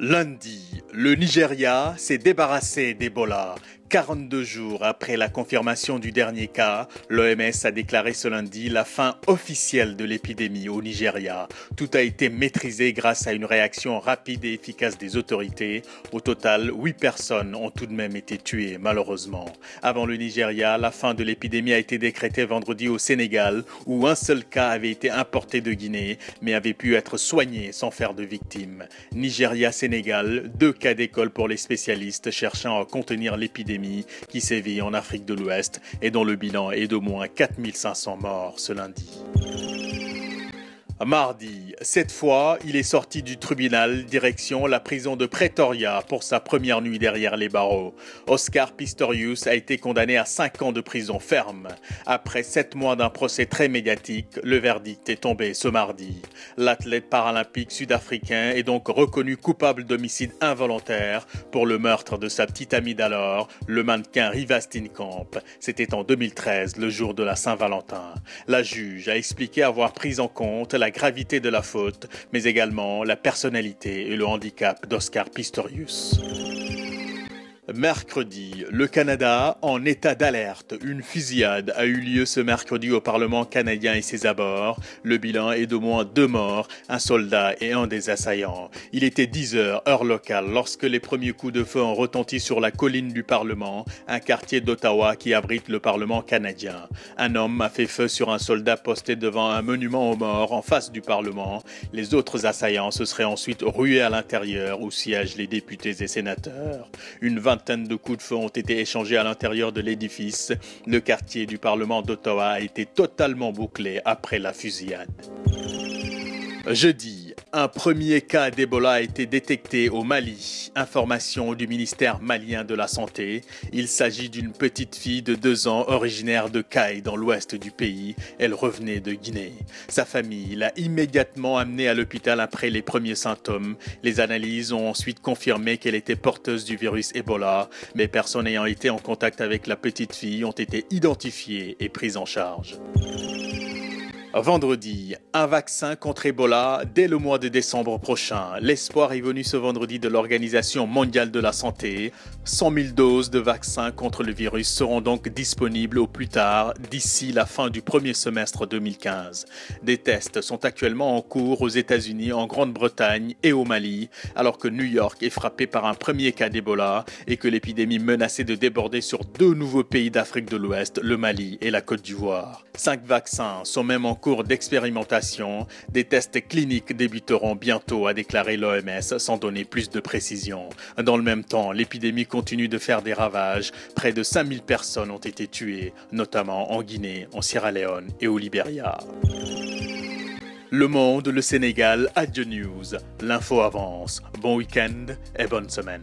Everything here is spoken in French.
Lundi, le Nigeria s'est débarrassé d'Ebola. 42 jours après la confirmation du dernier cas, l'OMS a déclaré ce lundi la fin officielle de l'épidémie au Nigeria. Tout a été maîtrisé grâce à une réaction rapide et efficace des autorités. Au total, 8 personnes ont tout de même été tuées, malheureusement. Avant le Nigeria, la fin de l'épidémie a été décrétée vendredi au Sénégal, où un seul cas avait été importé de Guinée, mais avait pu être soigné sans faire de victimes. Nigeria-Sénégal, 2 cas d'école pour les spécialistes cherchant à contenir l'épidémie qui sévit en Afrique de l'Ouest et dont le bilan est d'au moins 4500 morts ce lundi. Mardi, cette fois, il est sorti du tribunal direction la prison de Pretoria pour sa première nuit derrière les barreaux. Oscar Pistorius a été condamné à 5 ans de prison ferme. Après 7 mois d'un procès très médiatique, le verdict est tombé ce mardi. L'athlète paralympique sud-africain est donc reconnu coupable d'homicide involontaire pour le meurtre de sa petite amie d'alors, le mannequin Riva Steenkamp. C'était en 2013, le jour de la Saint-Valentin. La juge a expliqué avoir pris en compte la gravité de la faute, mais également la personnalité et le handicap d'Oscar Pistorius. Mercredi, le Canada en état d'alerte. Une fusillade a eu lieu ce mercredi au Parlement canadien et ses abords. Le bilan est d'au moins 2 morts, un soldat et un des assaillants. Il était 10 heures, heure locale, lorsque les premiers coups de feu ont retenti sur la colline du Parlement, un quartier d'Ottawa qui abrite le Parlement canadien. Un homme a fait feu sur un soldat posté devant un monument aux morts en face du Parlement. Les autres assaillants se seraient ensuite rués à l'intérieur où siègent les députés et sénateurs. Une vingtaine de coups de feu ont été échangés à l'intérieur de l'édifice. Le quartier du Parlement d'Ottawa a été totalement bouclé après la fusillade. Jeudi, un premier cas d'Ebola a été détecté au Mali. Information du ministère malien de la Santé. Il s'agit d'une petite fille de 2 ans originaire de Kaï dans l'ouest du pays. Elle revenait de Guinée. Sa famille l'a immédiatement amenée à l'hôpital après les premiers symptômes. Les analyses ont ensuite confirmé qu'elle était porteuse du virus Ebola, mais personnes ayant été en contact avec la petite fille ont été identifiées et prises en charge. Vendredi, un vaccin contre Ebola dès le mois de décembre prochain. L'espoir est venu ce vendredi de l'Organisation mondiale de la santé. 100 000 doses de vaccins contre le virus seront donc disponibles au plus tard d'ici la fin du premier semestre 2015. Des tests sont actuellement en cours aux États-Unis, en Grande-Bretagne et au Mali, alors que New York est frappé par un premier cas d'Ebola et que l'épidémie menaçait de déborder sur 2 nouveaux pays d'Afrique de l'Ouest, le Mali et la Côte d'Ivoire. 5 vaccins sont même en cours d'expérimentation. Des tests cliniques débuteront bientôt, a déclaré l'OMS, sans donner plus de précision. Dans le même temps, l'épidémie continue de faire des ravages. Près de 5000 personnes ont été tuées, notamment en Guinée, en Sierra Leone et au Libéria. Le Monde, le Sénégal, Adieu News. L'info avance. Bon week-end et bonne semaine.